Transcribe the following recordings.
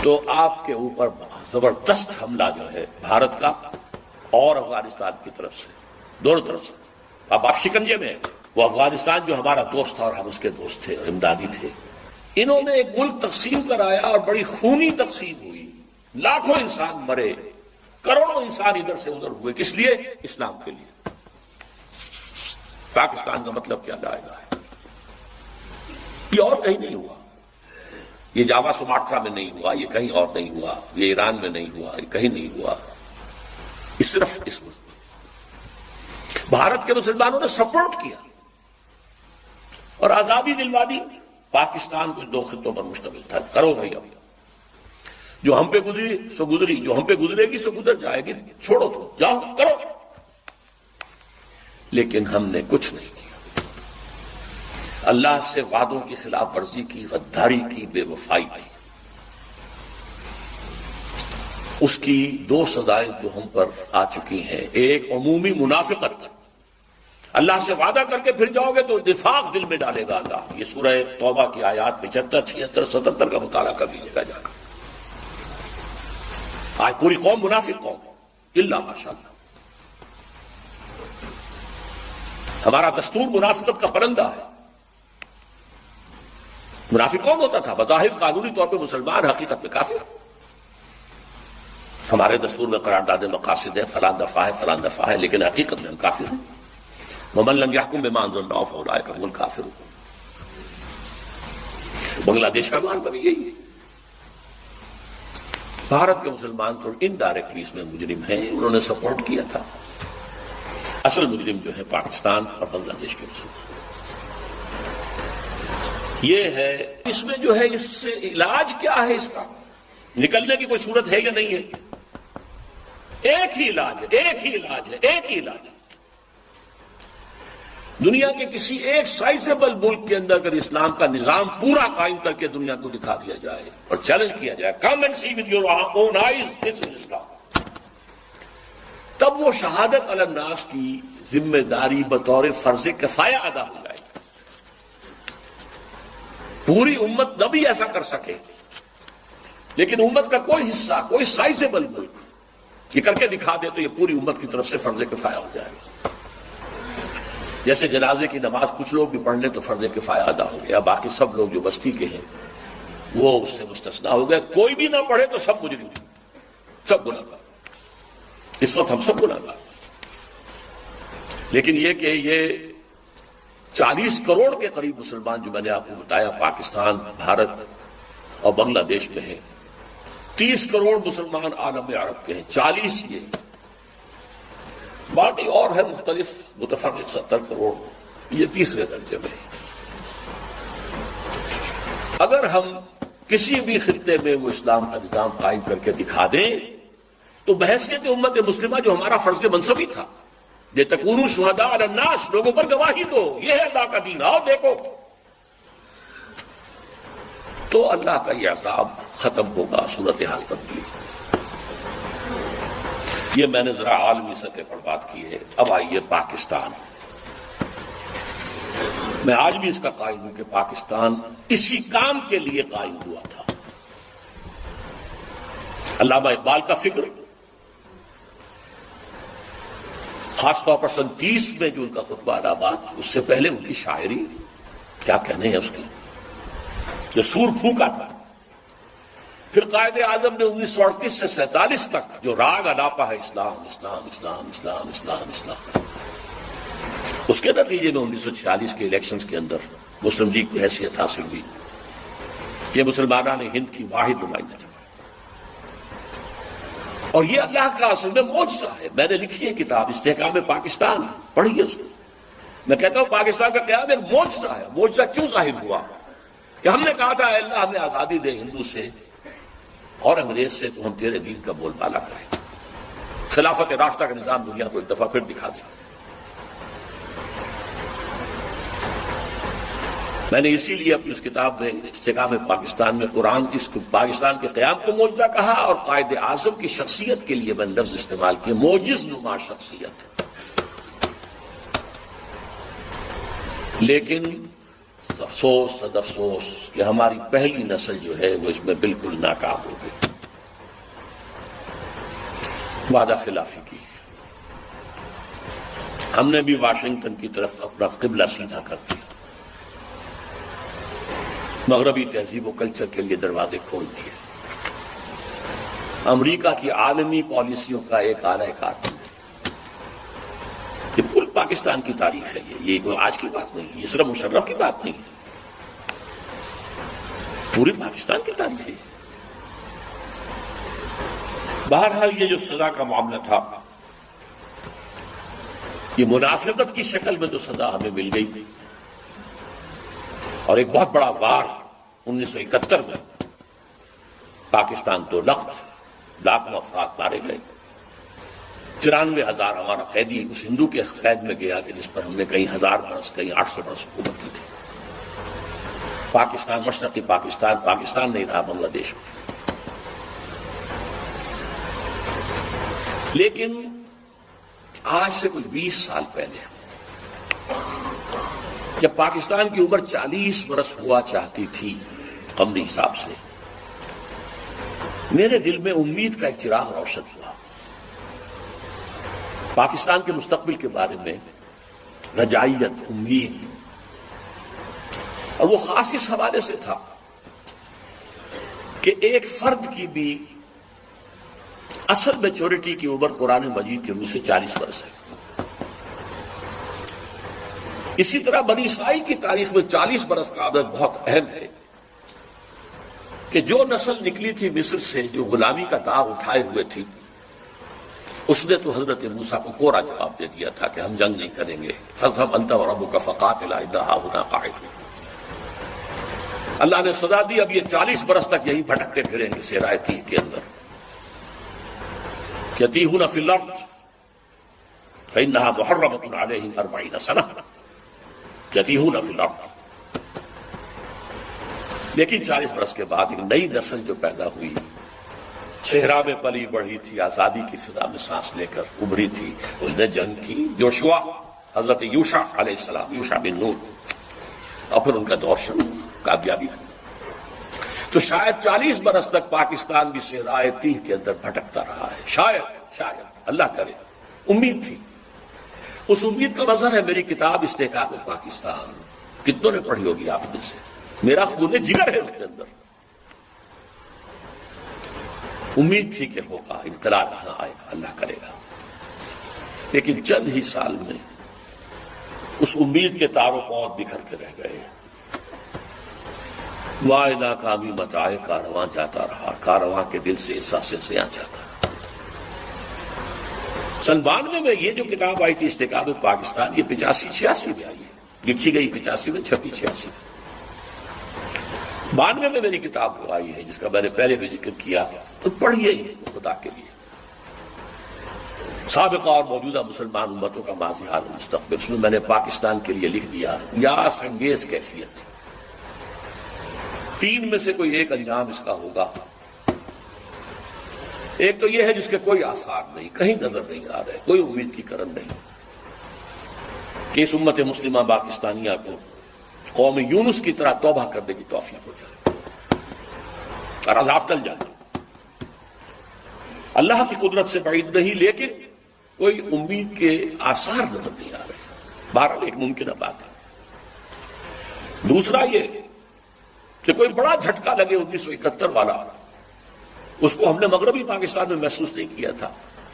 تو آپ کے اوپر زبردست حملہ جو ہے بھارت کا اور افغانستان کی طرف سے، دونوں طرف سے، اب آپ شکنجے میں ہیں۔ وہ افغانستان جو ہمارا دوست تھا اور ہم اس کے دوست تھے اور امدادی تھے، انہوں نے ایک ملک تقسیم کرایا اور بڑی خونی تقسیم ہوئی، لاکھوں انسان مرے، کروڑوں انسان ادھر سے ادھر ہوئے، کس لیے؟ اسلام کے لیے۔ پاکستان کا مطلب کیا جائے گا؟ یہ اور کہیں نہیں ہوا، یہ جاوا سماٹرا میں نہیں ہوا، یہ کہیں اور نہیں ہوا، یہ ایران میں نہیں ہوا، یہ کہیں نہیں ہوا، یہ صرف اس ملک میں۔ بھارت کے مسلمانوں نے سپورٹ کیا اور آزادی دلوا دی۔ پاکستان کو دو خطوں پر مشتمل تھا، کرو بھائی، اب جو ہم پہ گزری سو گزری، جو ہم پہ گزرے گی سو گزر جائے گی، چھوڑو تو جاؤ کرو۔ لیکن ہم نے کچھ نہیں کیا، اللہ سے وعدوں کی خلاف ورزی کی، غداری کی، بے وفائی کی۔ اس کی دو سزائیں جو ہم پر آ چکی ہیں، ایک عمومی منافقت، اللہ سے وعدہ کر کے پھر جاؤ گے تو نفاق دل میں ڈالے گا اللہ۔ یہ سورہ توبہ کی آیات 75، 76، 77 کا مطالعہ کر لیجیے گا۔ آج پوری قوم منافق قوم ہے، الا ماشاءاللہ۔ ہمارا دستور منافقت کا پرندہ ہے۔ منافق کون ہوتا تھا؟ بظاہر قانونی طور پہ مسلمان، حقیقت میں کافر۔ ہمارے دستور میں قرارداد مقاصد ہے، فلاں دفعہ ہے، فلاں دفعہ ہے، لیکن حقیقت میں ہم کافر ہیں۔ ومن لم يحكم بما انزل الله فاولئك هم الكافرون۔ بنگلہ دیش کا معاملہ بھی یہی ہے۔ بھارت کے مسلمان تو انڈائریکٹلی اس میں مجرم ہیں، انہوں نے سپورٹ کیا تھا۔ اصل مجرم جو ہے پاکستان اور بنگلہ دیش کے مسلمان۔ یہ ہے، اس میں جو ہے، اس سے علاج کیا ہے؟ اس کا نکلنے کی کوئی صورت ہے یا نہیں ہے؟ ایک ہی علاج ہے، ایک ہی علاج ہے، ایک ہی علاج ہے۔ دنیا کے کسی ایک سائزیبل ملک کے اندر اگر اسلام کا نظام پورا قائم کر کے دنیا کو دکھا دیا جائے اور چیلنج کیا جائے، come and see with your own eyes this is Islam, تب وہ شہادت علی الناس کی ذمہ داری بطور فرض کفایہ ادا ہو جائے گی۔ پوری امت نہ بھی ایسا کر سکے، لیکن امت کا کوئی حصہ، کوئی سائزیبل ملک یہ کر کے دکھا دے تو یہ پوری امت کی طرف سے فرض کفایہ ہو جائے گا۔ جیسے جنازے کی نماز کچھ لوگ بھی پڑھ لیں تو فرض کفایہ ادا ہو گیا، باقی سب لوگ جو بستی کے ہیں وہ اس سے مستثنیٰ ہو گئے۔ کوئی بھی نہ پڑھے تو سب مجرم، سب گنہگار۔ اس وقت ہم سب گنہگار، لیکن یہ کہ یہ 40 کروڑ کے قریب مسلمان جو میں نے آپ کو بتایا پاکستان، بھارت اور بنگلہ دیش میں ہیں، 30 کروڑ مسلمان عالم عرب کے ہیں، 40 یہ باقی اور ہے مختلف متفرق 70 کروڑ، یہ تیسرے درجے میں۔ اگر ہم کسی بھی خطے میں وہ اسلام کا نظام قائم کر کے دکھا دیں تو بحیثیت امت مسلمہ جو ہمارا فرض منصبی تھا، لِتَكُونُوا شُهَدَاءَ عَلَى النَّاسِ، لوگوں پر گواہی دو، یہ ہے اللہ کا دین، آؤ دیکھو، تو اللہ کا یہ عذاب ختم ہوگا، صورتحال تبدیل۔ یہ میں نے ذرا عالمی سطح پر بات کی ہے۔ اب آئیے پاکستان۔ میں آج بھی اس کا قائل ہوں کہ پاکستان اسی کام کے لیے قائم ہوا تھا۔ علامہ اقبال کا فکر، خاص طور پر سن 30 میں جو ان کا خطبہ الہ آباد، اس سے پہلے ان کی شاعری، کیا کہنے ہیں اس کی، جو سور پھونکا تھا۔ پھر قائد اعظم نے 1938 سے 47 تک جو راگ الاپا ہے، اسلام اسلام اسلام اسلام اسلام اسلام، اس کے نتیجے میں 1946 کے الیکشنز کے اندر مسلم لیگ کی حیثیت حاصل ہوئی۔ یہ مسلمانان ہند کی واحد نمائندہ ہے، اور یہ اللہ کا اصل میں معجزہ ہے۔ میں نے لکھی ہے کتاب استحکام پاکستان، پڑھیے اس کو۔ میں کہتا ہوں پاکستان کا قیام ایک معجزہ ہے۔ معجزہ کیوں ظاہر ہوا کہ ہم نے کہا تھا اے اللہ ہمیں آزادی دے ہندو سے اور انگریز سے، تو ہم تیرے دین کا بول بالا کریں، خلافت راستہ کا نظام دنیا کو ایک دفعہ پھر دکھا دیا۔ میں نے اسی لیے اپنی اس کتاب میں استحکام پاکستان میں قرآن کی پاکستان کے قیام کو معجزہ کہا، اور قائد اعظم کی شخصیت کے لیے میں لفظ استعمال کیا، معجز نما شخصیت۔ لیکن افسوس صد افسوس کہ ہماری پہلی نسل جو ہے وہ اس میں بالکل ناکام ہو گئی۔ وعدہ خلافی کی. ہم نے بھی واشنگٹن کی طرف اپنا قبلہ سیدھا کر دیا، مغربی تہذیب و کلچر کے لیے دروازے کھول دیے، امریکہ کی عالمی پالیسیوں کا ایک اعلی کار بن گئے. یہ پورے پاکستان کی تاریخ ہے، یہ کوئی آج کی بات نہیں ہے، یہ صرف مشرف کی بات نہیں ہے، پورے پاکستان کی تاریخ ہے. بہرحال یہ جو سزا کا معاملہ تھا، یہ منافقت کی شکل میں تو سزا ہمیں مل گئی، اور ایک بہت بڑا وار 1971 میں پاکستان تو لاکھوں افراد مارے گئے. 94,000 ہمارا قیدی اس ہندو کے قید میں گیا کہ جس پر ہم نے کئی 1000 برس کئی 800 برس حکومت کی تھی. پاکستان مشرقی پاکستان نہیں رہا بنگلہ دیش میں. لیکن آج سے کچھ 20 سال پہلے جب پاکستان کی عمر 40 برس ہوا چاہتی تھی قمری حساب سے، میرے دل میں امید کا ایک چراغ روشن ہوا. پاکستان کے مستقبل کے بارے میں رجائیت، امید، اور وہ خاص اس حوالے سے تھا کہ ایک فرد کی بھی اصل میچورٹی کی عمر قرآن مجید کے روح سے 40 برس ہے. اسی طرح بنی اسرائیل کی تاریخ میں 40 برس کا عدد بہت اہم ہے کہ جو نسل نکلی تھی مصر سے، جو غلامی کا داغ اٹھائے ہوئے تھی، اس نے تو حضرت موسیٰ کو کوڑا جواب دے دیا تھا کہ ہم جنگ نہیں کریں گے. فاذهب انت وربك فقاتلا إنا هاهنا قاعدون. اللہ نے سزا دی، اب یہ 40 برس تک یہی بھٹکتے پھریں گے صحرائے تیہ کے اندر. یتیہون فی الارض فإنها محرمة علیہم 40 سنة یتیہون فی الارض. لیکن 40 برس کے بعد ایک نئی نسل جو پیدا ہوئی، صحرا میں پلی بڑھی تھی، آزادی کی فضا میں سانس لے کر ابھری تھی، اس نے جنگ کی. یوشوا، حضرت یوشع علیہ السلام، یوشع بن نون، اور پھر ان کا دور شروع، کامیابی. تو شاید 40 برس تک پاکستان بھی صحرائے تیہ کے اندر بھٹکتا رہا ہے. شاید اللہ کرے. امید تھی. اس امید کا مظہر ہے میری کتاب استحقاق پاکستان. کتنوں نے پڑھی ہوگی آپ میں سے؟ میرا خون جگر ہے اس کے اندر. امید تھی کہ ہوگا، انقلاب یہاں آئے گا، اللہ کرے گا. لیکن چند ہی سال میں اس امید کے تار و پود بکھر کے رہ گئے. وائے ناکامی متائے کارواں جاتا رہا، کارواں کے دل سے احساس سیاں جاتا. 92 میں یہ جو کتاب آئی تھی استحقاق پاکستان، یہ 85-86 میں آئی ہے، لکھی گئی 85 میں، چھپی 86. 92 میں میری کتاب آئی ہے جس کا میں نے پہلے بھی ذکر کیا. تو پڑھیے خدا کے لیے. سابقہ اور موجودہ مسلمان امتوں کا ماضی حال مستقبل، اس میں میں نے پاکستان کے لیے لکھ دیا یا سنگیز کیفیت. 3 میں سے کوئی ایک انجام اس کا ہوگا. ایک تو یہ ہے جس کے کوئی آثار نہیں، کہیں نظر نہیں آ رہے، کوئی امید کی کرن نہیں، کہ اس امت مسلمہ پاکستانیہ کو قوم یونس کی طرح توبہ کرنے کی توفیق ہو جائے اور عذاب ٹل جائے. اللہ کی قدرت سے بعید نہیں، لیکن کوئی امید کے آثار نظر نہیں آ رہے. بہرحال ایک ممکنہ بات ہے. دوسرا یہ کہ کوئی بڑا جھٹکا لگے 1971 والا، اس کو ہم نے مغربی پاکستان میں محسوس نہیں کیا تھا،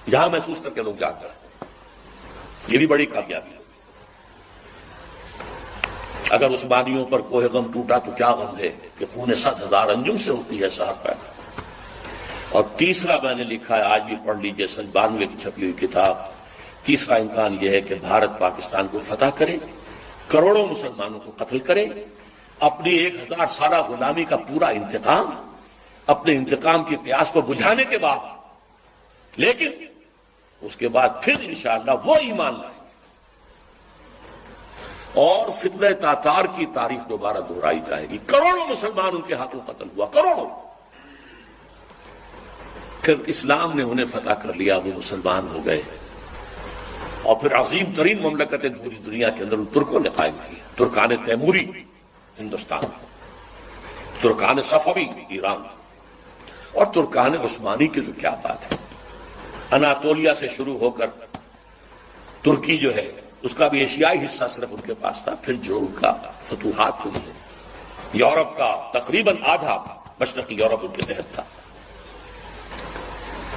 یہاں محسوس کر کے لوگ جا کر. یہ بھی بڑی کامیابی ہے. اگر عثمانیوں پر کوہ غم ٹوٹا تو کیا غم ہے کہ خون 7,000 انجم سے ہوتی ہے سحر پیدا. اور تیسرا میں نے لکھا ہے، آج بھی پڑھ لیجئے، 92 کی چھپی ہوئی کتاب. تیسرا امکان یہ ہے کہ بھارت پاکستان کو فتح کرے، کروڑوں مسلمانوں کو قتل کرے، اپنی 1000 سالہ غلامی کا پورا انتقام، اپنے انتقام کی پیاس کو بجھانے کے بعد، لیکن اس کے بعد پھر انشاءاللہ وہ ایمان لائے اور فتنہ تاتار کی تاریخ دوبارہ دہرائی جائے گی. کروڑوں مسلمان ان کے ہاتھوں قتل ہوا، کروڑوں. پھر اسلام نے انہیں فتح کر لیا، وہ مسلمان ہو گئے، اور پھر عظیم ترین مملکتیں پوری دنیا کے اندر ان ترکوں نے قائم کی. ترکان تیموری ہندوستان، ترکان صفوی ایران، اور ترکان عثمانی کی تو کیا بات ہے. اناطولیا سے شروع ہو کر ترکی جو ہے اس کا بھی ایشیائی حصہ صرف ان کے پاس تھا. پھر جو ان کا فتوحات ہوئی ہے، یورپ کا تقریباً آدھا مشرقی یورپ ان کے تحت تھا.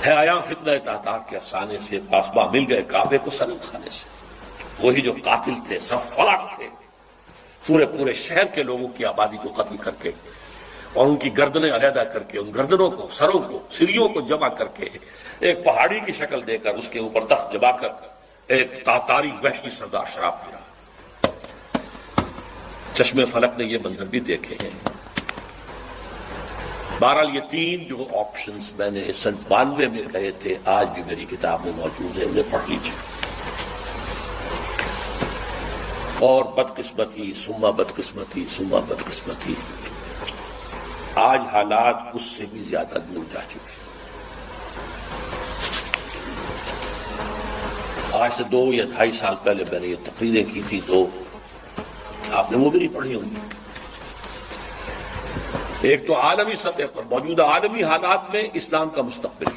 ہے آیا فتنہ تاتار کے افسانے سے پاسباں مل گئے کعبے کو صنم خانے سے. وہی جو قاتل تھے، سفاک تھے، پورے شہر کے لوگوں کی آبادی کو قتل کر کے اور ان کی گردنیں علیحدہ کر کے، ان گردنوں کو، سروں کو، سریوں کو جمع کر کے ایک پہاڑی کی شکل دے کر اس کے اوپر تخت جما کر ایک تاتاری وحشی سردار شراب پی رہا. چشمے فلک نے یہ منظر بھی دیکھے ہیں. بہرحال یہ تین جو آپشنز میں نے 92 میں کہے تھے آج بھی میری کتاب میں موجود ہے، انہیں پڑھ لیجیے. اور بدقسمتی ثم بدقسمتی ثم بدقسمتی، آج حالات اس سے بھی زیادہ دور جا چکے ہیں. آج سے 2 یا 2.5 سال پہلے میں نے یہ تقریریں کی تھی تو آپ نے وہ بھی نہیں پڑھی ہوں گی. ایک تو عالمی سطح پر موجودہ عالمی حالات میں اسلام کا مستقبل،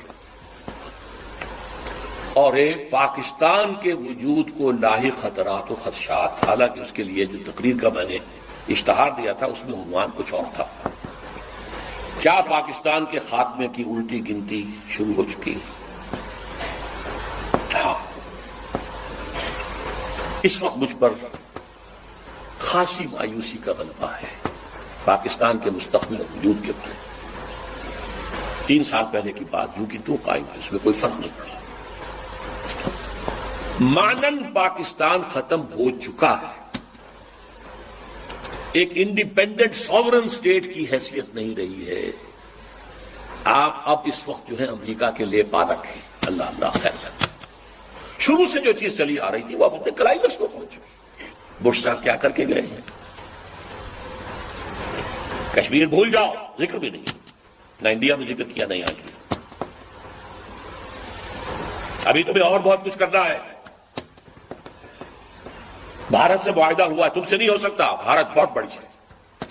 اور ایک پاکستان کے وجود کو لاحق خطرات و خدشات. حالانکہ اس کے لیے جو تقریر کا میں نے اشتہار دیا تھا اس میں عنوان کچھ اور تھا. کیا پاکستان کے خاتمے کی الٹی گنتی شروع ہو چکی ہے؟ ہاں، اس وقت مجھ پر خاصی مایوسی کا غلبہ ہے پاکستان کے مستقبل وجود کے بارے. 3 سال پہلے کی بات جو کہ تو قائم ہے، اس میں کوئی فرق نہیں پڑا. مانن پاکستان ختم ہو چکا ہے. ایک انڈیپینڈنٹ ساورن اسٹیٹ کی حیثیت نہیں رہی ہے. آپ اب اس وقت جو ہے امریکہ کے لیے پالک ہیں. اللہ اللہ خیر سے شروع سے جو چیز چلی آ رہی تھی وہ اب اپنے کلائمیکس کو پہنچ چکی. بش صاحب کیا کر کے گئے ہیں؟ کشمیر بھول جاؤ، ذکر بھی نہیں، نہ انڈیا میں ذکر کیا، نہیں آج بھی. ابھی تمہیں اور بہت کچھ کرنا ہے. بھارت سے معاہدہ ہوا، تم سے نہیں ہو سکتا، بھارت بہت بڑی ہے.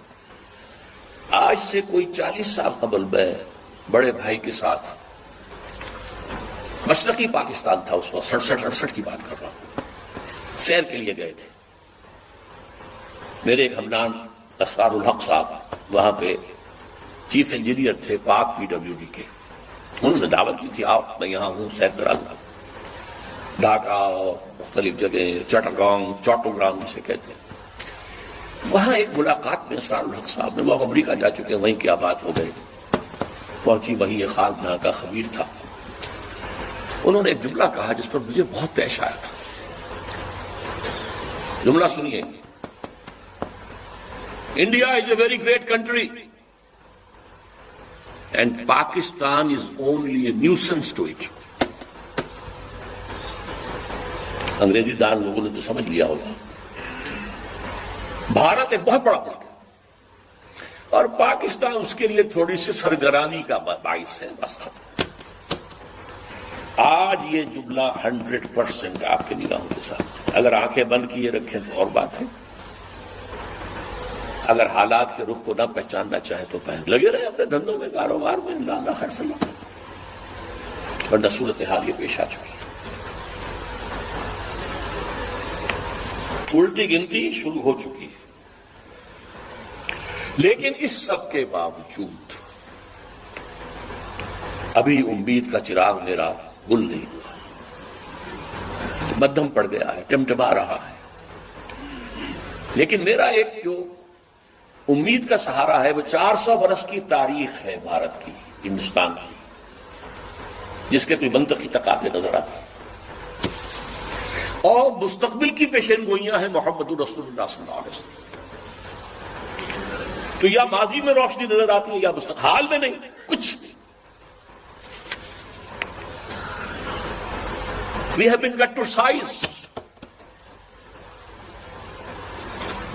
آج سے کوئی 40 سال قبل میں بڑے بھائی کے ساتھ مشرقی پاکستان تھا اس وقت، 67-68 کی بات کر رہا ہوں، سیر کے لیے گئے تھے. میرے ایک ہمنام اسرار الحق صاحب وہاں پہ چیف انجینئر تھے پاک PWD کے. انہوں نے دعوت کی تھی، آؤ میں یہاں ہوں، سیر کرا دوں. ڈھاکہ، مختلف جگہ، چٹاگانگ جسے کہتے ہیں. وہاں ایک ملاقات میں اسرار الحق صاحب نے، وہ امریکہ جا چکے، وہیں کیا بات ہو گئی. پہنچی وہیں ایک خاص جہاں کا خبیر تھا. انہوں نے ایک جملہ کہا جس پر مجھے بہت پیش آیا تھا. جملہ سنیے: India is a very great country and Pakistan is only a nuisance to it. انگریزی دان لوگوں نے تو سمجھ لیا ہوگا. بھارت ایک بہت بڑا ملک ہے اور پاکستان اس کے لیے تھوڑی سی سرگرانی کا باعث ہے، بس. آج یہ جملہ 100% آپ کے نگاہوں کے ساتھ، اگر آنکھیں بند کیے رکھیں تو اور بات ہے، اگر حالات کے رخ کو نہ پہچاننا چاہیں تو لگے رہے اپنے دھندوں میں، کاروبار میں، اللہ خیر سلام. ورنہ صورتحال یہ پیش آ چکی ہے. الٹی گنتی شروع ہو چکی ہے. لیکن اس سب کے باوجود ابھی امید کا چراغ میرا گل نہیں ہوا، مدھم پڑ گیا ہے، ٹمٹما رہا ہے. لیکن میرا ایک جو امید کا سہارا ہے وہ 400 برس کی تاریخ ہے بھارت کی، ہندوستان کی، جس کے کوئی منطقی تقاضے نظر آتے ہیں. اور مستقبل کی پیشین گوئیاں ہیں محمد رسول اللہ صلی اللہ علیہ وسلم. تو یا ماضی میں روشنی نظر آتی ہے یا مستقبل، حال میں نہیں کچھ. We have been cut to size.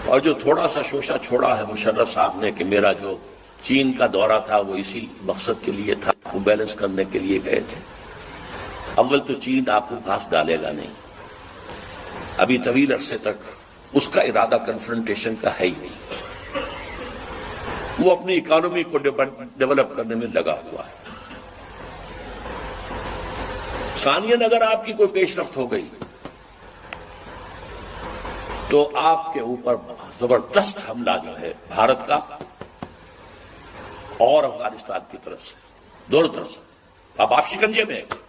اور جو تھوڑا سا شوشہ چھوڑا ہے مشرف صاحب نے کہ میرا جو چین کا دورہ تھا وہ اسی مقصد کے لیے تھا، وہ بیلنس کرنے کے لیے گئے تھے. اول تو چین آپ کو گھاس ڈالے گا نہیں، ابھی طویل عرصے تک اس کا ارادہ کنفرنٹیشن کا ہے ہی نہیں. وہ اپنی اکانومی کو ڈیولپ کرنے میں لگا ہوا ہے. ثانیاً اگر آپ کی کوئی پیش رفت ہو گئی تو آپ کے اوپر زبردست حملہ جو ہے بھارت کا اور افغانستان کی طرف سے، دونوں طرف سے، اب آپ شکنجے میں ہیں۔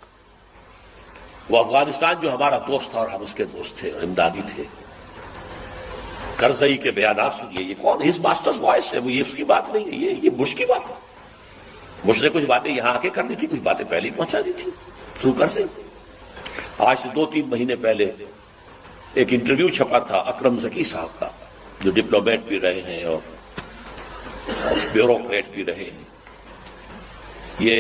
وہ افغانستان جو ہمارا دوست تھا اور ہم اس کے دوست تھے اور امدادی تھے، کرزئی کے بیانات سنیے، یہ کون ہز ماسٹرز وائس ہے، وہ یہ اس کی بات نہیں ہے، یہ بش کی بات ہے۔ بش نے کچھ باتیں یہاں آ کے کرنی تھی، کچھ باتیں پہلے ہی پہنچا دی تھی تھرو کرزئی۔ آج سے 2-3 مہینے پہلے ایک انٹرویو چھپا تھا اکرم ذکی صاحب کا، جو ڈپلومیٹ بھی رہے ہیں اور بیوروکریٹ بھی رہے ہیں۔ یہ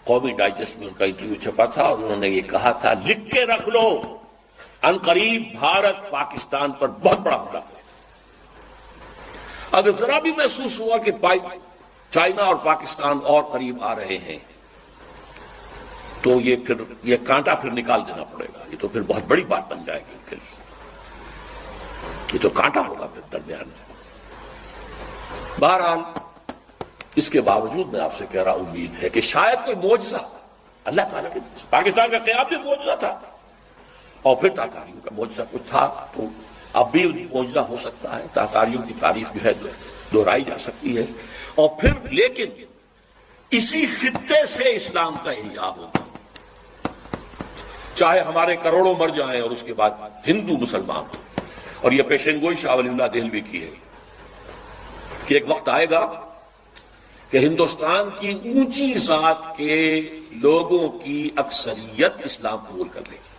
قومی ڈائجسٹ میں ان کا انٹرویو چھپا تھا اور انہوں نے یہ کہا تھا، لکھ کے رکھ لو، عنقریب بھارت پاکستان پر بہت بڑا حملہ کرے۔ اگر ذرا بھی محسوس ہوا کہ چائنا اور پاکستان اور قریب آ رہے ہیں تو یہ کانٹا پھر نکال دینا پڑے گا، یہ تو پھر بہت بڑی بات بن جائے گی ان کے لیے، یہ تو کانٹا ہوگا پھر درمیان میں۔ بہرحال اس کے باوجود میں آپ سے کہہ رہا امید ہے کہ شاید کوئی معجزہ اللہ تعالیٰ کے، پاکستان کا قیام بھی معجزہ تھا اور پھر تاتاریوں کا معجزہ کچھ تھا، تو اب بھی معجزہ ہو سکتا ہے، تاتاریوں کی تاریخ جو ہے دہرائی جا سکتی ہے، اور پھر لیکن اسی خطے سے اسلام کا احیاء ہوگا، چاہے ہمارے کروڑوں مر جائیں اور اس کے بعد ہندو مسلمان ہوں۔ اور یہ پیشن گوئی شاہ ولی اللہ دہلوی کی ہے کہ ایک وقت آئے گا کہ ہندوستان کی اونچی ذات کے لوگوں کی اکثریت اسلام قبول کر لے گی۔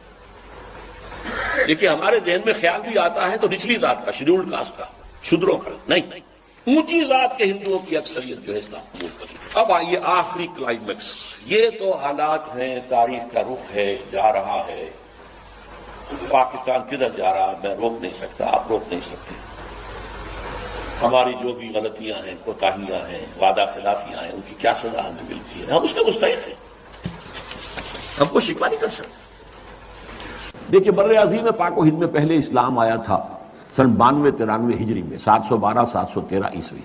دیکھیے ہمارے ذہن میں خیال بھی آتا ہے تو نچلی ذات کا، شیڈولڈ کاسٹ کا، شودروں کا، نہیں، اونچی ذات کے ہندوؤں کی اکثریت جو ہے اسلام قبول کر لے گی۔ اب آئیے آخری کلائمیکس، یہ تو حالات ہیں، تاریخ کا رخ ہے، جا رہا ہے، پاکستان کدھر جا رہا ہے میں روک نہیں سکتا، آپ روک نہیں سکتے۔ ہماری جو بھی غلطیاں ہیں، کوتاہیاں ہیں، وعدہ خلافیاں ہیں، ان کی کیا سزا ہمیں ملتی ہے، ہم اس کے مستحق ہیں، ہم کو شکوہ نہیں کر سکتے۔ دیکھیے بر عظیم پاک و ہند میں پہلے اسلام آیا تھا سن 92-93 ہجری میں، 712-713 عیسوی،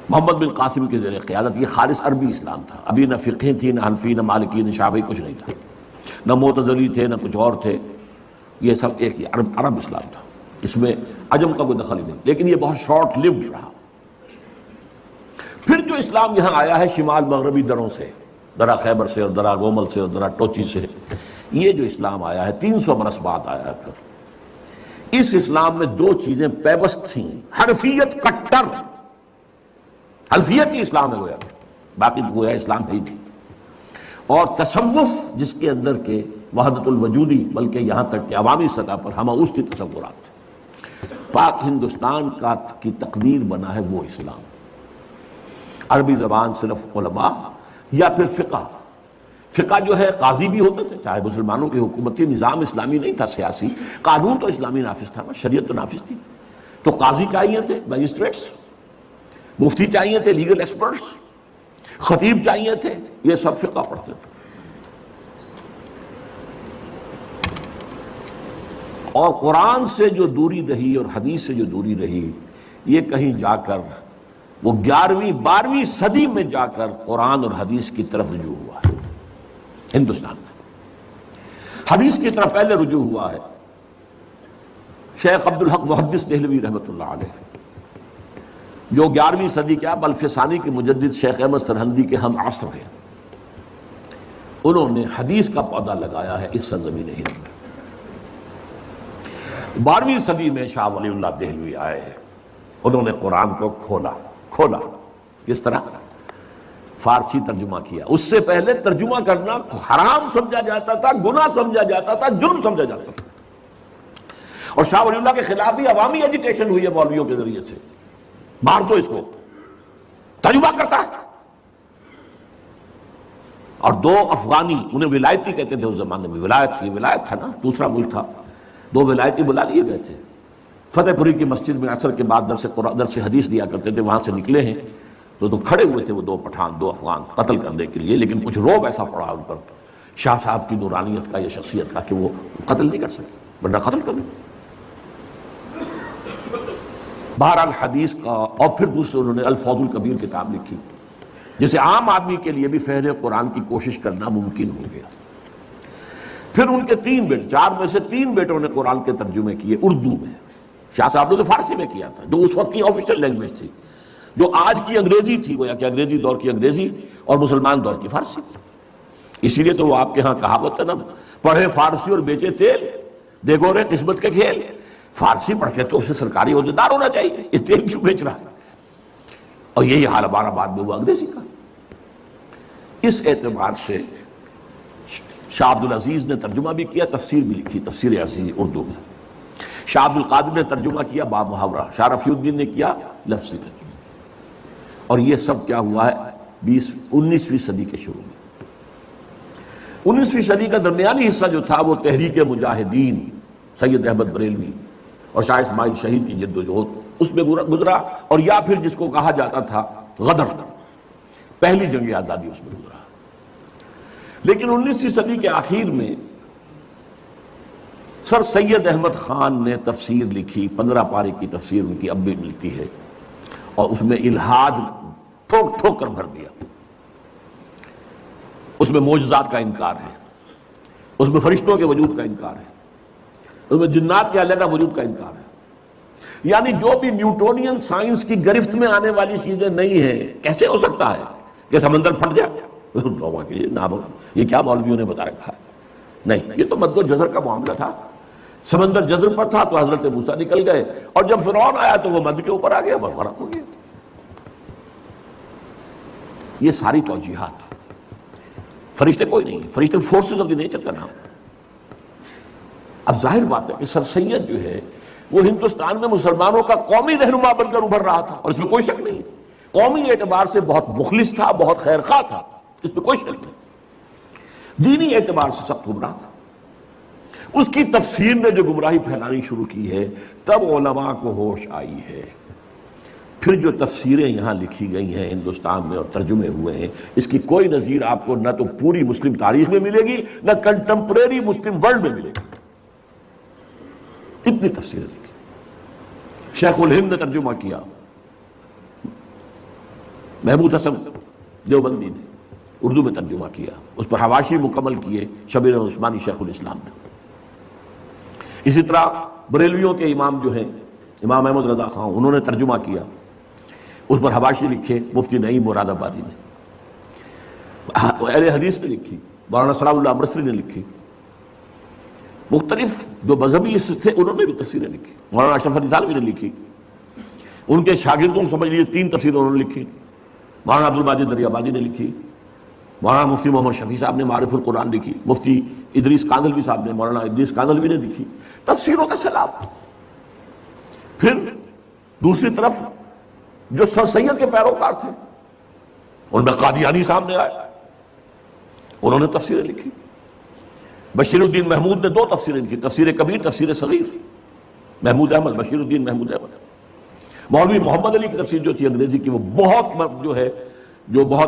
محمد بن قاسم کے زیر قیادت۔ یہ خالص عربی اسلام تھا، ابھی نہ فقہ تھی، نہ حنفی، نہ مالکی، نہ شافعی، کچھ نہیں تھا، نہ معتزلی تھے، نہ کچھ اور تھے، یہ سب ایک ہی عرب اسلام تھا، اس میں عجم کا کوئی دخل ہی نہیں، لیکن یہ بہت شارٹ لیوڈ رہا۔ پھر جو اسلام یہاں آیا ہے شمال مغربی دروں سے، درہ خیبر سے اور درہ گومل سے اور درہ ٹوچی سے، یہ جو اسلام آیا ہے 300 برس بعد آیا ہے۔ پھر اس اسلام میں 2 چیزیں پیوست تھیں، حنفیت کٹر، حنفیت ہی اسلام ہے گویا، باقی گویا اسلام ہے ہی نہیں، اور تصوف جس کے اندر کے وحدت الوجودی، بلکہ یہاں تک کہ عوامی سطح پر ہمہ اس کی تصورات۔ پاک ہندوستان کی تقدیر بنا ہے وہ اسلام، عربی زبان صرف علماء یا پھر فقہ جو ہے، قاضی بھی ہوتے تھے، چاہے مسلمانوں کی حکومتی نظام اسلامی نہیں تھا سیاسی، قانون تو اسلامی نافذ تھا، شریعت تو نافذ تھی، تو قاضی چاہیے تھے، میجسٹریٹس، مفتی چاہیے تھے، لیگل ایکسپرٹس، خطیب چاہیے تھے، یہ سب فقہ پڑھتے تھے۔ اور قرآن سے جو دوری رہی اور حدیث سے جو دوری رہی، یہ کہیں جا کر وہ 11ویں 12ویں صدی میں جا کر قرآن اور حدیث کی طرف رجوع ہوا ہے ہندوستان میں۔ حدیث کی طرف پہلے رجوع ہوا ہے شیخ عبدالحق محدث دہلوی رحمۃ اللہ علیہ، جو 11ویں صدی کیا بلکہ ثانی کے مجدد شیخ احمد سرہندی کے ہم عصر ہیں۔ انہوں نے حدیث کا پودا لگایا ہے اس سرزمین ہند میں۔ 12ویں صدی میں شاہ ولی اللہ دہلوی آئے ہیں، انہوں نے قرآن کو کھولا، کس طرح؟ فارسی ترجمہ کیا۔ اس سے پہلے ترجمہ کرنا حرام سمجھا جاتا تھا، گناہ سمجھا جاتا تھا، جرم سمجھا جاتا تھا، اور شاہ ولی اللہ کے خلاف بھی عوامی ایجیٹیشن ہوئی ہے مولویوں کے ذریعے سے، مار دو اس کو، ترجمہ کرتا ہے۔ اور 2 افغانی، انہیں ولایتی کہتے تھے اس زمانے میں، ولایت تھا نا، دوسرا ملک تھا، 2 ولایتی بلا لیے گئے تھے، فتح پوری کی مسجد میں عصر کے بعد درس حدیث دیا کرتے تھے، وہاں سے نکلے ہیں تو کھڑے ہوئے تھے وہ 2 پٹھان، 2 افغان قتل کرنے کے لیے، لیکن کچھ روب ایسا پڑا ان پر شاہ صاحب کی نورانیت کا یا شخصیت کا کہ وہ قتل نہیں کر سکے، ورنہ قتل کر لیں۔ بہرحال حدیث کا، اور پھر دوسرے انہوں نے الفوز الکبیر کتاب لکھی، جسے عام آدمی کے لیے بھی فہم قرآن کی کوشش کرنا ممکن ہو گیا۔ پھر ان کے 3 بیٹے، 4 میں سے 3 بیٹوں نے قرآن کے ترجمے کیے اردو میں. شاہ صاحب نے فارسی میں کیا تھا جو اس وقت کی آفیشیل لینگویج تھی، جو آج کی انگریزی تھی، گویا کہ انگریزی دور کی انگریزی اور مسلمان دور کی فارسی. اسی لیے تو وہ آپ کے ہاں کہاوت ہے نا، پڑھے فارسی اور بیچے تیل، دیکھو رے قسمت کے کھیل. فارسی پڑھ کے تو اسے سرکاری عہدیدار ہونا چاہیے، یہ تیل کیوں بیچ رہا ہے؟ اور یہی حال ہمارا بعد میں ہوا انگریزی کا. اس اعتبار سے شاہ عبد العزیز نے ترجمہ بھی کیا، تفسیر بھی لکھی، تفسیر عزیز اردو میں. شاہ عبد القادر نے ترجمہ کیا با محاورہ، شاہ رفیع الدین نے کیا لفظی ترجمہ. اور یہ سب کیا ہوا ہے 19ویں صدی کے شروع میں. 19ویں صدی کا درمیانی حصہ جو تھا وہ تحریک مجاہدین سید احمد بریلوی اور شاہ اسماعیل شہید کی جد و جہد اس میں گزرا، اور یا پھر جس کو کہا جاتا تھا غدر، پہلی جنگ آزادی اس میں گزرا. لیکن 19ویں صدی کے آخر میں سر سید احمد خان نے تفسیر لکھی، 15 پارے کی تفسیر ان کی اب بھی ملتی ہے، اور اس میں الہاد ٹھوک ٹھوک کر بھر دیا. اس میں معجزات کا انکار ہے، اس میں فرشتوں کے وجود کا انکار ہے، اس میں جنات کے علیحدہ وجود کا انکار ہے. یعنی جو بھی نیوٹونین سائنس کی گرفت میں آنے والی چیزیں نہیں ہیں، کیسے ہو سکتا ہے کہ سمندر پھٹ جائے؟ یہ کیا مولویوں نے بتا رکھا ہے؟ نہیں، یہ تو مد و جزر کا معاملہ تھا. سمندر جزر پر تھا تو حضرت موسیٰ نکل گئے، اور جب فرعون آیا تو وہ مد کے اوپر آ گیا، بس غرق ہو گیا. یہ ساری توجیحات. فرشتے کوئی نہیں، فرشتے فورسز آف دی نیچر کا نام. اب ظاہر بات ہے کہ سر سید جو ہے وہ ہندوستان میں مسلمانوں کا قومی رہنما بن کر ابھر رہا تھا، اور اس میں کوئی شک نہیں. قومی اعتبار سے بہت مخلص تھا، بہت خیر خواہ تھا، اس میں کوئی شک نہیں. دینی اعتبار سے سخت گمراہ تھا. اس کی تفسیر نے جو گمراہی پھیلانی شروع کی ہے، تب علماء کو ہوش آئی ہے. پھر جو تفسیریں یہاں لکھی گئی ہیں ہندوستان میں اور ترجمے ہوئے ہیں، اس کی کوئی نظیر آپ کو نہ تو پوری مسلم تاریخ میں ملے گی، نہ کنٹمپریری مسلم ورلڈ میں ملے گی. اتنی تفسیریں لکھی. شیخ الہند نے ترجمہ کیا، محمود حسن دیوبندی نے اردو میں ترجمہ کیا، اس پر حواشی مکمل کیے شبیر عثمانی شیخ الاسلام نے. اسی طرح بریلویوں کے امام جو ہیں امام احمد رضا خان، انہوں نے ترجمہ کیا، اس پر حواشی لکھے مفتی نعیم مراد آبادی نے. اہل حدیث نے لکھی، مولانا صلاح اللہ امرسری نے لکھی. مختلف جو مذہبی تھے انہوں نے بھی تفسیریں لکھی. مولانا اشرف علی تھانوی نے لکھی، ان کے شاگردوں سمجھ لیجیے 3 تفسیریں انہوں نے لکھی. مولانا عبد الماجد دریابادی نے لکھی، مولانا مفتی محمد شفیع صاحب نے معارف القرآن لکھی، مفتی ادریس کاندھلوی صاحب نے، مولانا ادریس کاندھلوی نے لکھی. تفسیروں کا سیلاب. پھر دوسری طرف جو سر سید کے پیروکار تھے ان میں قادیانی صاحب نے آئے، انہوں نے تفسیریں لکھی. بشیر الدین محمود نے 2 تفسیریں لکھی، تفسیر کبیر، تفسیر صغیر. محمود احمد، بشیر الدین محمود احمد. مولوی محمد علی کی تفسیر جو تھی انگریزی کی، وہ بہت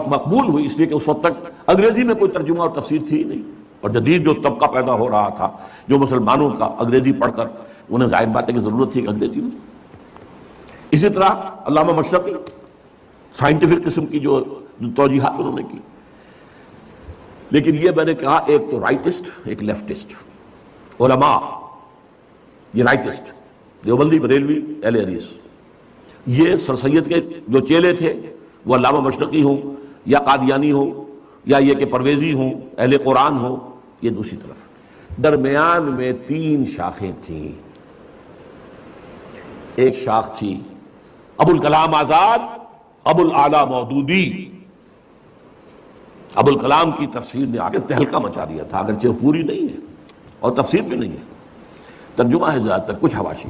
مقبول ہوئی، اس لیے کہ اس وقت تک انگریزی میں کوئی ترجمہ اور تفسیر تھی نہیں، اور جدید جو طبقہ پیدا ہو رہا تھا جو مسلمانوں کا انگریزی پڑھ کر انہیں ظاہر بات ہے کہ ضرورت تھی کہ انگریزی میں. اسی طرح علامہ مشرقی سائنٹیفک قسم کی جو توجیحات انہوں نے کی. لیکن یہ میں نے کہا ایک تو رائٹسٹ، ایک لیفٹسٹ علماء. یہ رائٹسٹ دیوبندی، بریلوی، اہل حدیث، یہ سر سید کے جو چیلے تھے وہ علامہ مشرقی ہوں یا قادیانی ہوں یا یہ کہ پرویزی ہوں، اہل قرآن ہوں. یہ دوسری طرف درمیان میں 3 شاخیں تھیں. ایک شاخ تھی ابو الکلام آزاد، ابو الاعلیٰ مودودی. ابو الکلام کی تفسیر نے آگے تہلکہ مچا دیا تھا، اگرچہ پوری نہیں ہے اور تفسیر بھی نہیں ہے، ترجمہ ہے زیادہ تر، کچھ حواشی.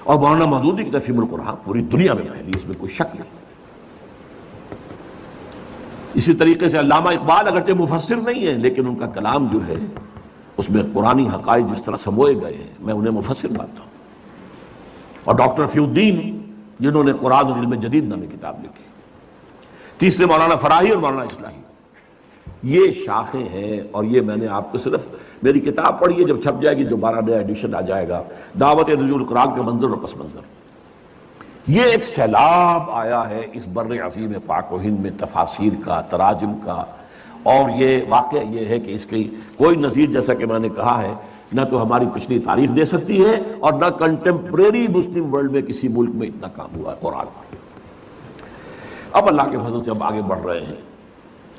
اور مولانا مودودی کی تفسیر القرآن پوری دنیا میں پھیلی، اس میں کوئی شک نہیں. اسی طریقے سے علامہ اقبال اگرچہ مفسر نہیں ہے لیکن ان کا کلام جو ہے اس میں قرآنی حقائق جس طرح سموئے گئے ہیں، میں انہیں مفسر مانتا ہوں. اور ڈاکٹر رفیع الدین جنہوں نے قرآن و علم جدید نامی کتاب لکھی. تیسرے مولانا فراہی اور مولانا اصلاحی. یہ شاخیں ہیں، اور یہ میں نے آپ کو صرف میری کتاب پڑھی ہے، جب چھپ جائے گی دوبارہ نیا ایڈیشن آ جائے گا، دعوت نزول القرآن کے منظر اور پس منظر. یہ ایک سیلاب آیا ہے اس بر عظیم پاک و ہند میں تفاسیر کا، تراجم کا اور یہ واقعہ یہ ہے کہ اس کی کوئی نظیر، جیسا کہ میں نے کہا ہے، نہ تو ہماری پچھلی تاریخ دے سکتی ہے اور نہ کنٹمپریری مسلم ورلڈ میں کسی ملک میں اتنا کام ہوا ہے قرآن پر۔ اب اللہ کے فضل سے ہم آگے بڑھ رہے ہیں،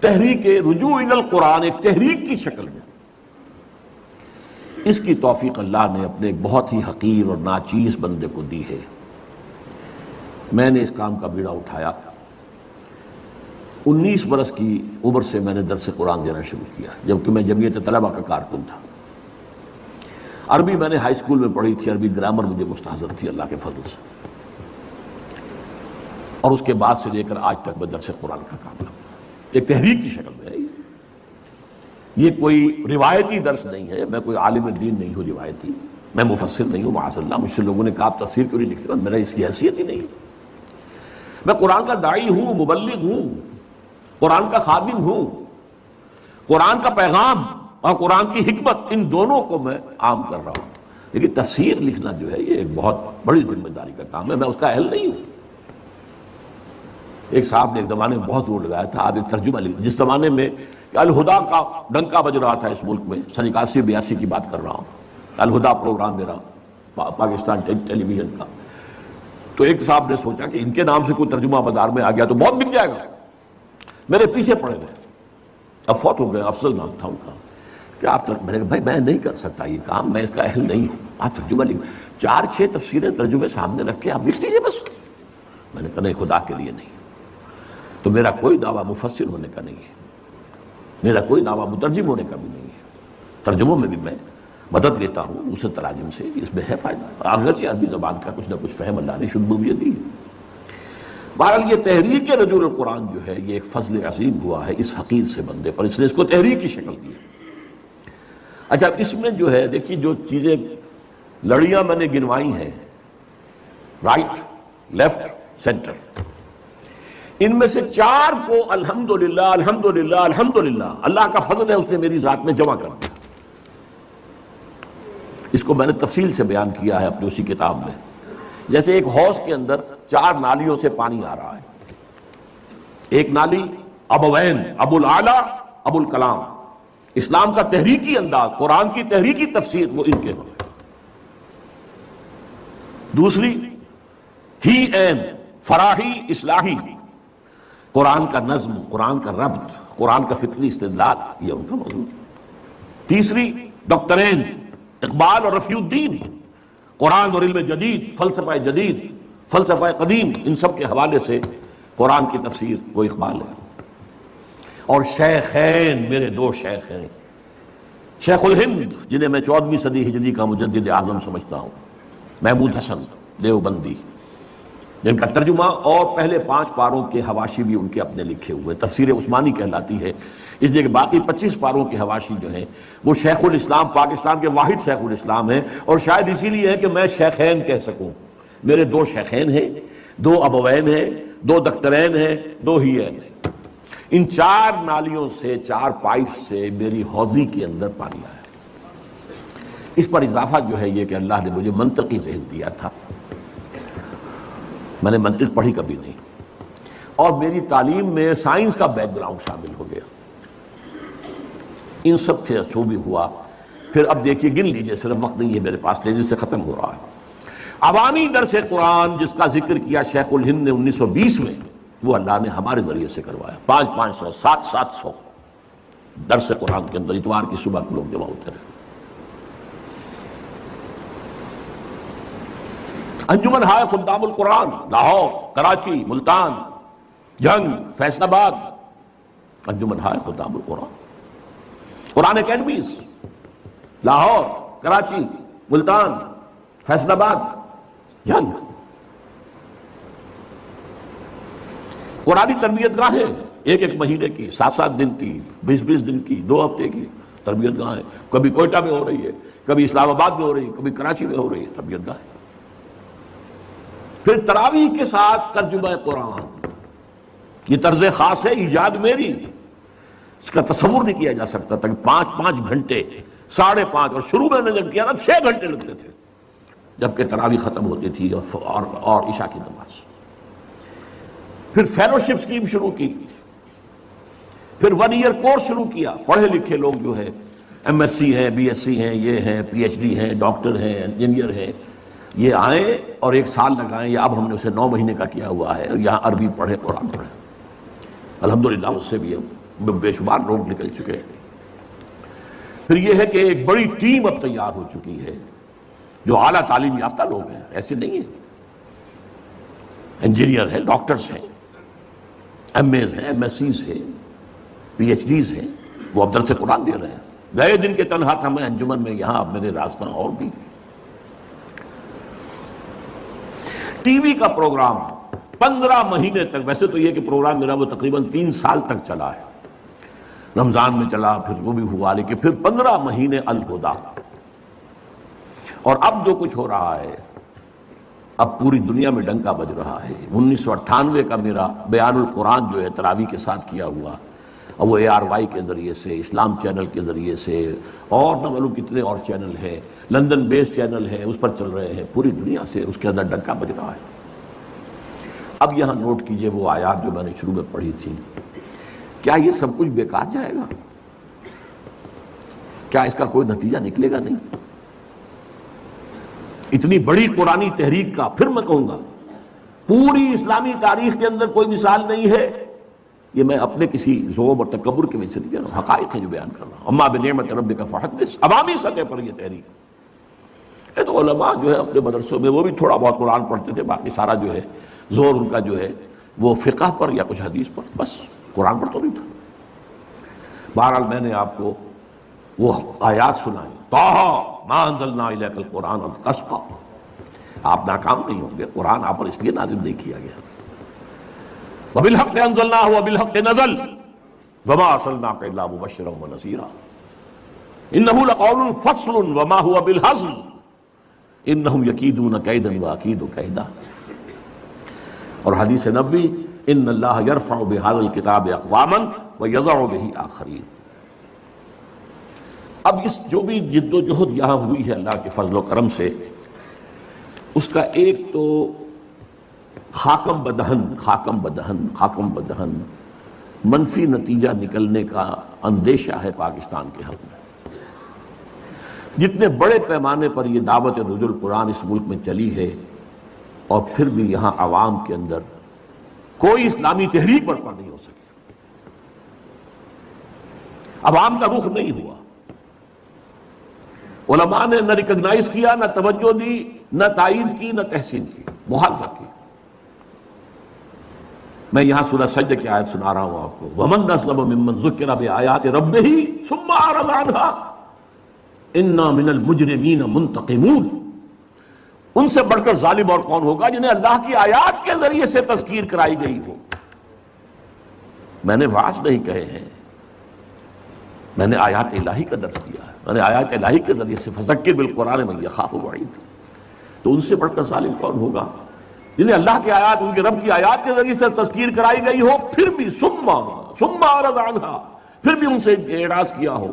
تحریک رجوع الی القرآن ایک تحریک کی شکل میں، اس کی توفیق اللہ نے اپنے ایک بہت ہی حقیر اور ناچیز بندے کو دی ہے۔ میں نے اس کام کا بیڑا اٹھایا، 19 برس کی عمر سے میں نے درس قرآن دینا شروع کیا، جبکہ میں جمعیت طلبہ کا کارکن تھا۔ عربی میں نے ہائی اسکول میں پڑھی تھی، عربی گرامر مجھے مستحضر تھی اللہ کے فضل سے، اور اس کے بعد سے لے کر آج تک میں درس قرآن کا کام کرتا ہوں۔ ایک تحریک کی شکل میں ہے یہ کوئی روایتی درس نہیں ہے، میں کوئی عالم دین نہیں ہوں روایتی، میں مفسر نہیں ہوں معاذ اللہ، مجھ سے لوگوں نے کہا آپ تفسیر کیوں نہیں لکھتے، میرا اس کی حیثیت ہی نہیں ہے۔ میں قرآن کا داعی ہوں، مبلغ ہوں، قرآن کا خادم ہوں، قرآن کا پیغام اور قرآن کی حکمت، ان دونوں کو میں عام کر رہا ہوں، لیکن تفسیر لکھنا جو ہے یہ ایک بہت بڑی ذمہ داری کا کام ہے، میں اس کا اہل نہیں ہوں۔ ایک صاحب نے ایک زمانے میں بہت زور لگایا تھا، آپ ایک ترجمہ لکھ، جس زمانے میں الہدا کا ڈنکا بج رہا تھا اس ملک میں، سن 81-82 کی بات کر رہا ہوں، الہدا پروگرام میرا پاکستان ٹیلی ویژن کا، تو ایک صاحب نے سوچا کہ ان کے نام سے کوئی ترجمہ بازار میں آ گیا تو بہت بک جائے گا، میرے پیچھے پڑے گئے، اب فوت ہو گئے، افضل نام تھا ان کا، کہ آپ میں نے کہا بھائی میں نہیں کر سکتا یہ کام، میں اس کا اہل نہیں ہوں، آپ ترجمہ لکھ 4-6 تفسیریں ترجمے سامنے رکھ کے آپ لکھ دیجیے بس۔ میں نے کہا نہیں، خدا کے لیے نہیں، تو میرا کوئی دعویٰ مفسر ہونے کا نہیں ہے، میرا کوئی دعویٰ مترجم ہونے کا بھی نہیں ہے، ترجموں میں بھی میں مدد لیتا ہوں دوسرے تراجم سے، اس میں ہے فائدہ، اگرچہ عربی زبان کا کچھ نہ کچھ فہم اللہ نے شمولیت دی ہے۔ بہرحال یہ تحریک رجوع القرآن جو ہے یہ ایک فضل عظیم ہوا ہے اس حقیر سے بندے پر، اس نے اس کو تحریک کی شکل دی ہے۔ اچھا اس میں جو ہے دیکھیے جو چیزیں لڑیاں میں نے گنوائی ہیں، رائٹ، لیفٹ، سینٹر، ان میں سے 4 کو الحمدللہ الحمدللہ الحمدللہ اللہ کا فضل ہے اس نے میری ذات میں جمع کر دیا۔ اس کو میں نے تفصیل سے بیان کیا ہے اپنی اسی کتاب میں، جیسے ایک حوض کے اندر 4 نالیوں سے پانی آ رہا ہے، ایک نالی ابوین، ابو الاعلیٰ، ابو الکلام، اسلام کا تحریکی انداز، قرآن کی تحریکی تفسیر وہ ان کے ہیں، دوسری ہی این، فراحی، اصلاحی، قرآن کا نظم، قرآن کا ربط، قرآن کا فطری استدلال، یہ ان کا موضوع، تیسری ڈاکٹرین، اقبال اور رفیع الدین، قرآن اور علم جدید، فلسفہ جدید، فلسفہ قدیم، ان سب کے حوالے سے قرآن کی تفسیر وہ اقبال ہے۔ اور شیخین، میرے 2 شیخ ہیں، شیخ الہند جنہیں میں 14ویں صدی ہجری کا مجدد اعظم سمجھتا ہوں، محمود حسن دیوبندی، جن کا ترجمہ اور پہلے 5 پاروں کے حواشی بھی ان کے اپنے لکھے ہوئے، تفسیر عثمانی کہلاتی ہے، اس لیے کہ باقی 25 پاروں کے حواشی جو ہیں وہ شیخ الاسلام، پاکستان کے واحد شیخ الاسلام ہیں، اور شاید اسی لیے ہے کہ میں شیخین کہہ سکوں، میرے 2 شیخین ہیں، 2 ابوین ہیں، 2 دکترین ہیں، 2 ہیین ہیں، ان 4 نالیوں سے، 4 پائپ سے میری حوضی کے اندر پانی آیا۔ اس پر اضافہ جو ہے یہ کہ اللہ نے مجھے منطقی ذہن دیا تھا، میں نے منطق پڑھی کبھی نہیں، اور میری تعلیم میں سائنس کا بیک گراؤنڈ شامل ہو گیا، ان سب سے جو بھی ہوا۔ پھر اب دیکھیے گن لیجئے، صرف وقت نہیں ہے میرے پاس، تیزی سے ختم ہو رہا ہے۔ عوامی درس قرآن جس کا ذکر کیا شیخ الہند نے 1920 میں، وہ اللہ نے ہمارے ذریعے سے کروایا، 500 700 درس قرآن کے اندر اتوار کی صبح کو لوگ جمع ہوتے رہے۔ انجمن ہائے خدام القرآن، لاہور، کراچی، ملتان، جنگ، فیصل آباد، انجمن ہائے خدام القرآن، قرآن اکیڈمیز، لاہور، کراچی، ملتان، فیصل آباد، جنگ، قرآنی تربیت گاہیں، 1 مہینے کی، 7 دن کی، 20 دن کی، 2 ہفتے کی تربیت گاہیں، کبھی کوئٹہ میں ہو رہی ہے، کبھی اسلام آباد میں ہو رہی ہے، کبھی کراچی میں ہو رہی ہے تربیت گاہیں۔ پھر تراویح کے ساتھ ترجمہ قرآن، یہ طرز خاص ہے، ایجاد میری، اس کا تصور نہیں کیا جا سکتا تھا کہ 5 گھنٹے، 5.5، اور شروع میں نے جب کیا تھا 6 گھنٹے لگتے تھے جبکہ تراویح ختم ہوتی تھی اور عشاء کی نماز۔ پھر فیلوشپ اسکیم شروع کی، پھر 1 ایئر کورس شروع کیا. پڑھے لکھے لوگ جو ہے ایم ایس سی ہیں، بی ایس سی ہیں، یہ ہیں، پی ایچ ڈی ہیں، ڈاکٹر ہیں، انجینئر ہیں، یہ آئیں اور 1 سال لگائیں، یا اب ہم نے اسے 9 مہینے کا کیا ہوا ہے، اور یہاں عربی پڑھے، قرآن پڑھے. الحمدللہ اس سے بھی بے شمار لوگ نکل چکے ہیں. پھر یہ ہے کہ ایک بڑی ٹیم اب تیار ہو چکی ہے جو اعلیٰ تعلیم یافتہ لوگ ہیں، ایسے نہیں ہیں. انجینئر ہیں، ڈاکٹرز ہیں، ایم ایز ہیں، ایم ایس سیز ہیں، پی ایچ ڈیز ہیں، وہ اب درس قرآن دے رہے ہیں. گئے دن کے تنہا تھا میں انجمن میں، یہاں اب میرے راستہ اور بھی. ٹی وی کا پروگرام 15 مہینے تک، ویسے تو یہ کہ پروگرام میرا وہ تقریباً 3 سال تک چلا ہے، رمضان میں چلا، پھر وہ بھی ہوا، لیکن پھر 15 مہینے الہدا. اور اب جو کچھ ہو رہا ہے، اب پوری دنیا میں ڈنکا بج رہا ہے. 1998 کا میرا بیان القرآن جو ہے تراویح کے ساتھ کیا ہوا، اور وہ ARY کے ذریعے سے، اسلام چینل کے ذریعے سے، اور نہ معلوم کتنے اور چینل ہیں، لندن بیس چینل ہیں، اس پر چل رہے ہیں. پوری دنیا سے اس کے اندر ڈنکا بج رہا ہے. اب یہاں نوٹ کیجئے وہ آیات جو میں نے شروع میں پڑھی تھی. کیا یہ سب کچھ بیکار جائے گا؟ کیا اس کا کوئی نتیجہ نکلے گا؟ نہیں. اتنی بڑی قرآنی تحریک کا، پھر میں کہوں گا پوری اسلامی تاریخ کے اندر کوئی مثال نہیں ہے. یہ میں اپنے کسی ذوق اور تکبر کی وجہ سے نہیں کہہ رہا ہوں، حقائق ہیں جو بیان کر رہا ہوں. اما بنعمت ربک فحدث، عوامی سطح پر یہ تحریک. یہ تو علماء جو ہے اپنے مدرسوں میں وہ بھی تھوڑا بہت قرآن پڑھتے تھے، باقی سارا جو ہے زور ان کا جو ہے وہ فقہ پر یا کچھ حدیث پر، بس قرآن پر تو نہیں تھا. بہرحال میں نے آپ کو وہ آیات سنائی، طٰہٰ مَا أَنزَلْنَا إِلَيْكَ الْقُرْآنَ لِتَشْقَىٰ. آپ ناکام نہیں ہوں گے، قرآن آپ پر اس لیے نازل نہیں کیا گیا. وَبِالْحَقِّ أَنزَلْنَاهُ وَبِالْحَقِّ نَزَلَ وَمَا أَرْسَلْنَاكَ إِلَّا مُبَشِّرًا وَنَذِيرًا إِنَّهُ لَقَوْلٌ فَصْلٌ وَمَا هُوَ بِالْهَزْلِ إِنَّهُمْ يَكِيدُونَ كَيْدًا وَأَكِيدُ كَيْدًا. اور حدیث نبوی ان اللہ یرفع بہذا الکتاب اقواما ویضع بہ آخرین. اب اس جو بھی جد و جہد یہاں ہوئی ہے اللہ کے فضل و کرم سے، اس کا ایک تو خاکم بدہن منفی نتیجہ نکلنے کا اندیشہ ہے پاکستان کے حق میں. جتنے بڑے پیمانے پر یہ دعوت نزول القرآن اس ملک میں چلی ہے، اور پھر بھی یہاں عوام کے اندر کوئی اسلامی تحریک برپا نہیں ہو سکی. عوام کا رخ نہیں ہوا. علماء نے نہ ریکگنائز کیا، نہ توجہ دی، نہ تائید کی، نہ تحسین کی، مخالفت کی. میں یہاں سورہ سجدہ کی آیت سنا رہا ہوں آپ کو، وَمَنْ أَظْلَمُ مِمَّنْ ذُكِّرَ بِآيَاتِ رَبِّهِ ثُمَّ أَعْرَضَ عَنْهَا إِنَّا مِنَ الْمُجْرِمِينَ مُنْتَقِمُونَ. ان سے بڑھ کر ظالم اور کون ہوگا جنہیں اللہ کی آیات کے ذریعے سے تذکیر کرائی گئی ہو. میں نے وعظ نہیں کہے ہیں، میں نے آیات الہی کا درس دیا ہے. میں نے آیات الہی کے ذریعے سے فذکر بالقرآن من یخاف وعید. تو ان سے بڑھ کر ظالم کون ہوگا جنہیں اللہ کی آیات، ان کے رب کی آیات کے ذریعے سے تذکیر کرائی گئی ہو، پھر بھی ثم اعرض عنہا، پھر بھی ان سے اعراض کیا ہو.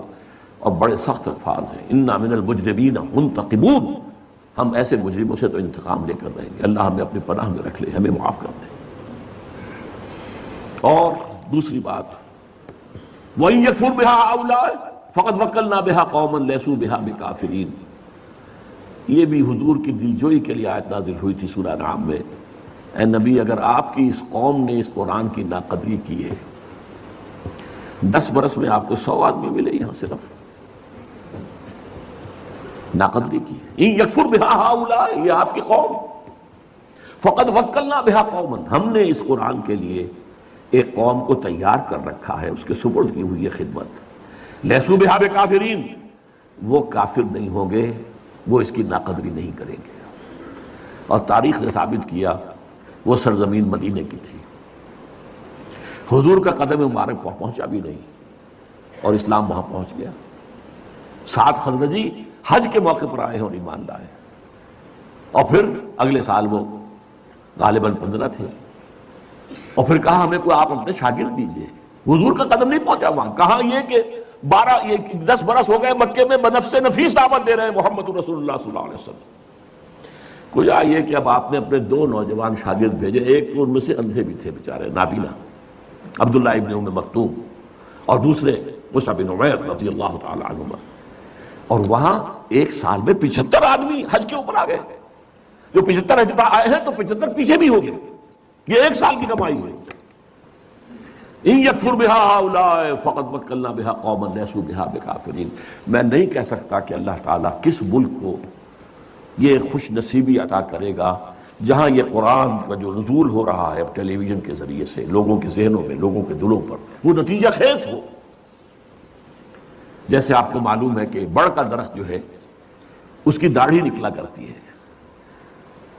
اور بڑے سخت الفاظ ہیں، انا من المجرمین منتقمون. ہم ایسے مجرموں سے تو انتقام لے کر رہیں گے. اللہ ہمیں اپنی پناہ میں رکھ لے، ہمیں معاف کر دے. اور دوسری بات، وَإِن يَكْفُرْ بِهَا هَؤُلَاءِ فَقَدْ وَكَّلْنَا بِهَا قَوْمًا لَيْسُوا بِهَا بِكَافِرِينَ. یہ بھی حضور کی دلجوئی کے لیے آیت نازل ہوئی تھی سورہ انعام میں. اے نبی، اگر آپ کی اس قوم نے اس قرآن کی ناقدری کی ہے، 10 برس میں آپ کو 100 آدمی ملے یہاں صرف ناقدری کی. ان یکفر بہا ہؤلاء، یہ آپ کی قوم. فقد وکلنا بہا قوما، ہم نے اس قرآن کے لیے ایک قوم کو تیار کر رکھا ہے، اس کے سپرد کی ہوئی ہے خدمت. لیسوا بہا بکافرین، وہ کافر نہیں ہوں گے، وہ اس کی ناقدری نہیں کریں گے. اور تاریخ نے ثابت کیا وہ سرزمین مدینے کی تھی. حضور کا قدم مبارک پہنچا بھی نہیں اور اسلام وہاں پہنچ گیا. 7 خزرجی حج کے موقع پر آئے ہیں اور ایمان لائے، اور پھر اگلے سال وہ غالباً 15 تھے. اور پھر کہا ہمیں کوئی آپ اپنے شاگرد دیجئے. حضور کا قدم نہیں پہنچا وہاں. کہاں یہ کہ 10 برس ہو گئے مکے میں بنفس نفیس دعوت دے رہے ہیں محمد رسول اللہ صلی اللہ علیہ وسلم. کچھ آئیے کہ اب آپ نے اپنے 2 نوجوان شاگرد بھیجے. ایک تو ان میں سے اندھے بھی تھے بیچارے، نابینا، عبداللہ ابن ام مکتوم. اور دوسرے مصعب بن عمیر رضی اللہ تعالی عنہما. اور وہاں ایک سال میں 75 آدمی حج کے اوپر آ گئے. جو 75 حج پر آئے ہیں تو 75 پیچھے بھی ہو گئے. یہ ایک سال کی کمائی ہے. ان یکفر بها هؤلاء فقد وکلنا بها قوما لیسوا بها بکافرین. میں نہیں کہہ سکتا کہ اللہ تعالیٰ کس ملک کو یہ خوش نصیبی عطا کرے گا جہاں یہ قرآن کا جو نزول ہو رہا ہے ٹیلی ویژن کے ذریعے سے لوگوں کے ذہنوں میں، لوگوں کے دلوں پر، وہ نتیجہ خیز ہو. جیسے آپ کو معلوم ہے کہ بڑ کا درخت جو ہے اس کی داڑھی نکلا کرتی ہے،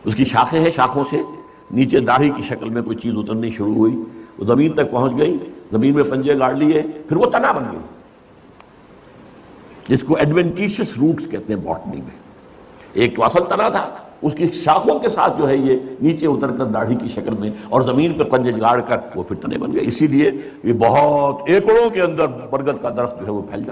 اس کی شاخیں ہیں، شاخوں سے نیچے داڑھی کی شکل میں کوئی چیز اترنی شروع ہوئی، وہ زمین تک پہنچ گئی، زمین میں پنجے گاڑ لیے، پھر وہ تنا بن گئی. جس کو ایڈوینٹیشس روٹس کہتے ہیں باٹنی میں. ایک تو اصل تنا تھا، اس کی شاخوں کے ساتھ جو ہے یہ نیچے اتر کر داڑھی کی شکل میں اور زمین پہ پنجے گاڑ کر وہ پھر تنے بن گئے. اسی لیے یہ بہت ایکڑوں کے اندر برگد کا درخت جو ہے وہ پھیل جاتا ہے.